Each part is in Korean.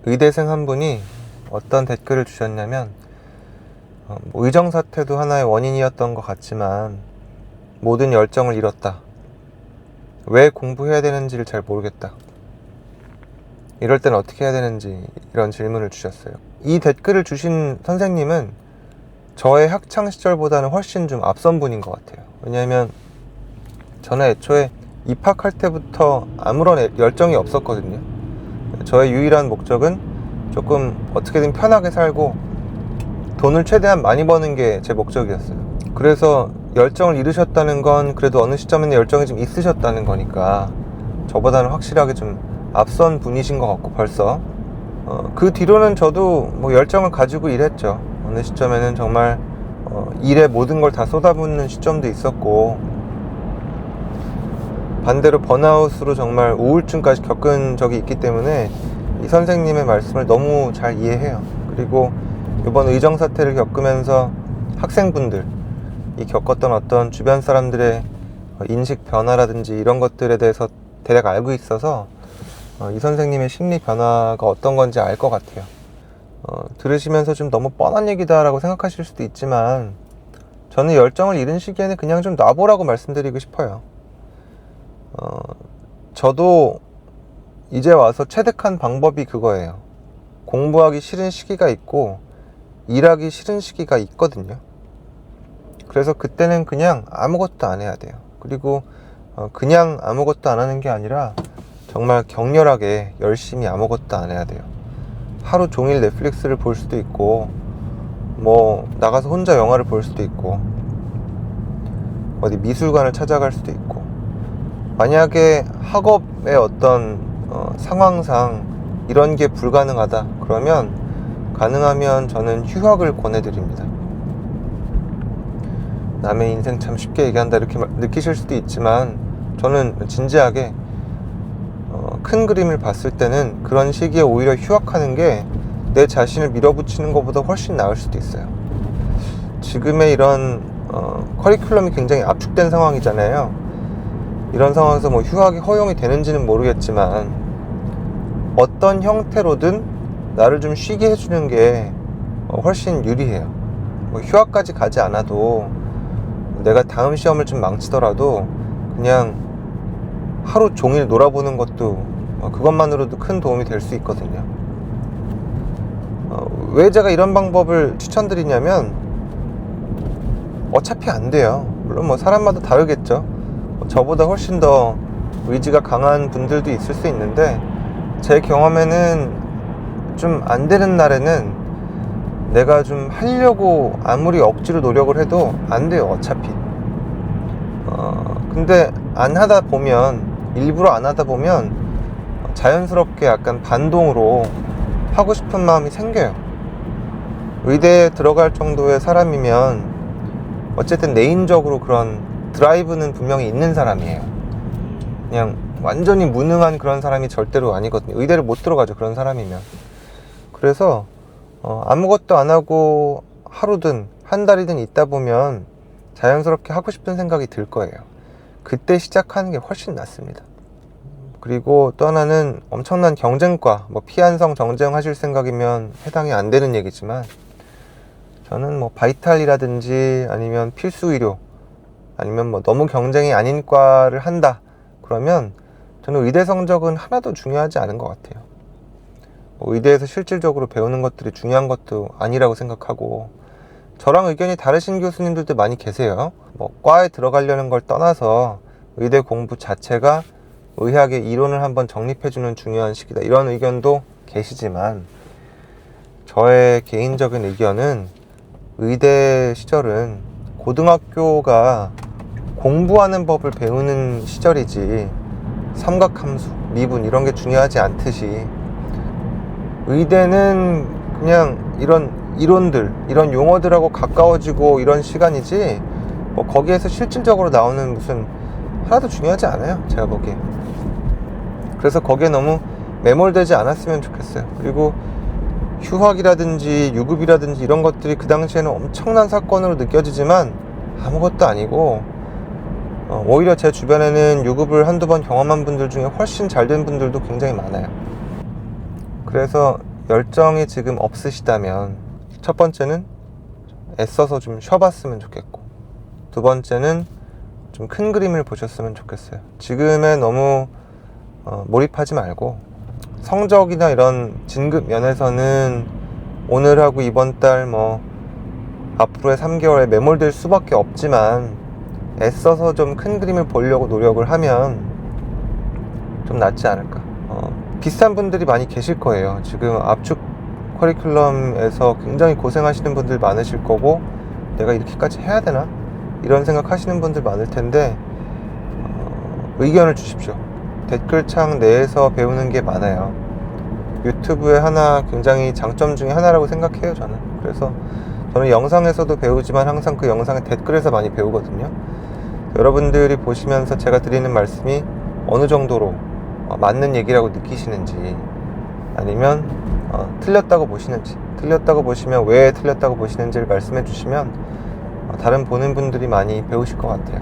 의대생 한 분이 어떤 댓글을 주셨냐면 의정사태도 하나의 원인이었던 것 같지만 모든 열정을 잃었다. 왜 공부해야 되는지를 잘 모르겠다. 이럴 땐 어떻게 해야 되는지 이런 질문을 주셨어요. 이 댓글을 주신 선생님은 저의 학창시절보다는 훨씬 좀 앞선 분인 것 같아요. 왜냐하면 저는 애초에 입학할 때부터 아무런 열정이 없었거든요. 저의 유일한 목적은 조금 어떻게든 편하게 살고 돈을 최대한 많이 버는 게 제 목적이었어요. 그래서 열정을 잃으셨다는 건 그래도 어느 시점에는 열정이 좀 있으셨다는 거니까 저보다는 확실하게 좀 앞선 분이신 것 같고 벌써 그 뒤로는 저도 뭐 열정을 가지고 일했죠. 어느 시점에는 정말 일에 모든 걸 다 쏟아붓는 시점도 있었고 반대로 번아웃으로 정말 우울증까지 겪은 적이 있기 때문에 이 선생님의 말씀을 너무 잘 이해해요. 그리고 이번 의정사태를 겪으면서 학생분들이 겪었던 어떤 주변 사람들의 인식 변화라든지 이런 것들에 대해서 대략 알고 있어서 이 선생님의 심리 변화가 어떤 건지 알 것 같아요. 들으시면서 좀 너무 뻔한 얘기다 라고 생각하실 수도 있지만 저는 열정을 잃은 시기에는 그냥 좀 놔보라고 말씀드리고 싶어요. 저도 이제 와서 체득한 방법이 그거예요. 공부하기 싫은 시기가 있고 일하기 싫은 시기가 있거든요. 그래서 그때는 그냥 아무것도 안 해야 돼요. 그리고 그냥 아무것도 안 하는 게 아니라 정말 격렬하게 열심히 아무것도 안 해야 돼요. 하루 종일 넷플릭스를 볼 수도 있고 뭐 나가서 혼자 영화를 볼 수도 있고 어디 미술관을 찾아갈 수도 있고 만약에 학업의 어떤 상황상 이런 게 불가능하다 그러면 가능하면 저는 휴학을 권해드립니다. 남의 인생 참 쉽게 얘기한다 이렇게 느끼실 수도 있지만 저는 진지하게 큰 그림을 봤을 때는 그런 시기에 오히려 휴학하는 게 내 자신을 밀어붙이는 것보다 훨씬 나을 수도 있어요. 지금의 이런 커리큘럼이 굉장히 압축된 상황이잖아요. 이런 상황에서 뭐 휴학이 허용이 되는지는 모르겠지만 어떤 형태로든 나를 좀 쉬게 해주는 게 훨씬 유리해요. 뭐 휴학까지 가지 않아도 내가 다음 시험을 좀 망치더라도 그냥 하루 종일 놀아보는 것도 그것만으로도 큰 도움이 될 수 있거든요. 왜 제가 이런 방법을 추천드리냐면 어차피 안 돼요. 물론 뭐 사람마다 다르겠죠. 저보다 훨씬 더 의지가 강한 분들도 있을 수 있는데 제 경험에는 좀 안 되는 날에는 내가 좀 하려고 아무리 억지로 노력을 해도 안 돼요. 어차피 근데 안 하다 보면 일부러 안 하다 보면 자연스럽게 약간 반동으로 하고 싶은 마음이 생겨요. 의대에 들어갈 정도의 사람이면 어쨌든 내인적으로 그런 드라이브는 분명히 있는 사람이에요. 그냥 완전히 무능한 그런 사람이 절대로 아니거든요. 의대를 못 들어가죠. 그런 사람이면. 그래서 아무것도 안 하고 하루든 한 달이든 있다 보면 자연스럽게 하고 싶은 생각이 들 거예요. 그때 시작하는 게 훨씬 낫습니다. 그리고 또 하나는 엄청난 경쟁과 뭐 피한성 정쟁 하실 생각이면 해당이 안 되는 얘기지만 저는 뭐 바이탈이라든지 아니면 필수 의료 아니면 뭐 너무 경쟁이 아닌 과를 한다 그러면 저는 의대 성적은 하나도 중요하지 않은 것 같아요. 뭐 의대에서 실질적으로 배우는 것들이 중요한 것도 아니라고 생각하고 저랑 의견이 다르신 교수님들도 많이 계세요. 뭐 과에 들어가려는 걸 떠나서 의대 공부 자체가 의학의 이론을 한번 정립해주는 중요한 시기다 이런 의견도 계시지만 저의 개인적인 의견은 의대 시절은 고등학교가 공부하는 법을 배우는 시절이지 삼각함수, 미분 이런 게 중요하지 않듯이 의대는 그냥 이런 이론들, 이런 용어들하고 가까워지고 이런 시간이지 뭐 거기에서 실질적으로 나오는 무슨 하나도 중요하지 않아요. 제가 보기에. 그래서 거기에 너무 매몰되지 않았으면 좋겠어요. 그리고 휴학이라든지 유급이라든지 이런 것들이 그 당시에는 엄청난 사건으로 느껴지지만 아무것도 아니고 오히려 제 주변에는 유급을 한두 번 경험한 분들 중에 훨씬 잘 된 분들도 굉장히 많아요. 그래서 열정이 지금 없으시다면 첫 번째는 애써서 좀 쉬어봤으면 좋겠고, 두 번째는 좀 큰 그림을 보셨으면 좋겠어요. 지금에 너무 몰입하지 말고, 성적이나 이런 진급 면에서는 오늘하고 이번 달 앞으로의 3개월에 매몰될 수밖에 없지만, 애써서 좀 큰 그림을 보려고 노력을 하면 좀 낫지 않을까. 비슷한 분들이 많이 계실 거예요. 지금 압축 커리큘럼에서 굉장히 고생하시는 분들 많으실 거고, 내가 이렇게까지 해야 되나? 이런 생각 하시는 분들 많을 텐데, 의견을 주십시오. 댓글창 내에서 배우는 게 많아요. 유튜브의 굉장히 장점 중에 하나라고 생각해요, 저는. 그래서 저는 영상에서도 배우지만 항상 그 영상의 댓글에서 많이 배우거든요. 여러분들이 보시면서 제가 드리는 말씀이 어느 정도로 맞는 얘기라고 느끼시는지, 아니면 틀렸다고 보시는지, 틀렸다고 보시면 왜 틀렸다고 보시는지를 말씀해 주시면 다른 보는 분들이 많이 배우실 것 같아요.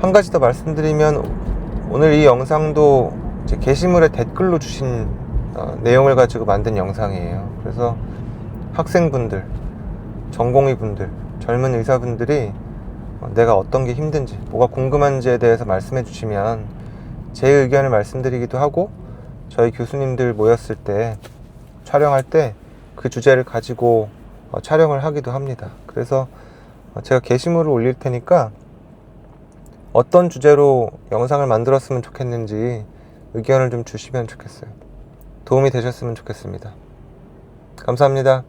한 가지 더 말씀드리면, 오늘 이 영상도 이제 게시물에 댓글로 주신 내용을 가지고 만든 영상이에요. 그래서 학생분들, 전공의분들, 젊은 의사분들이 내가 어떤 게 힘든지, 뭐가 궁금한지에 대해서 말씀해 주시면 제 의견을 말씀드리기도 하고, 저희 교수님들 모였을 때 촬영할 때 그 주제를 가지고 촬영을 하기도 합니다. 그래서 제가 게시물을 올릴 테니까 어떤 주제로 영상을 만들었으면 좋겠는지 의견을 좀 주시면 좋겠어요. 도움이 되셨으면 좋겠습니다. 감사합니다.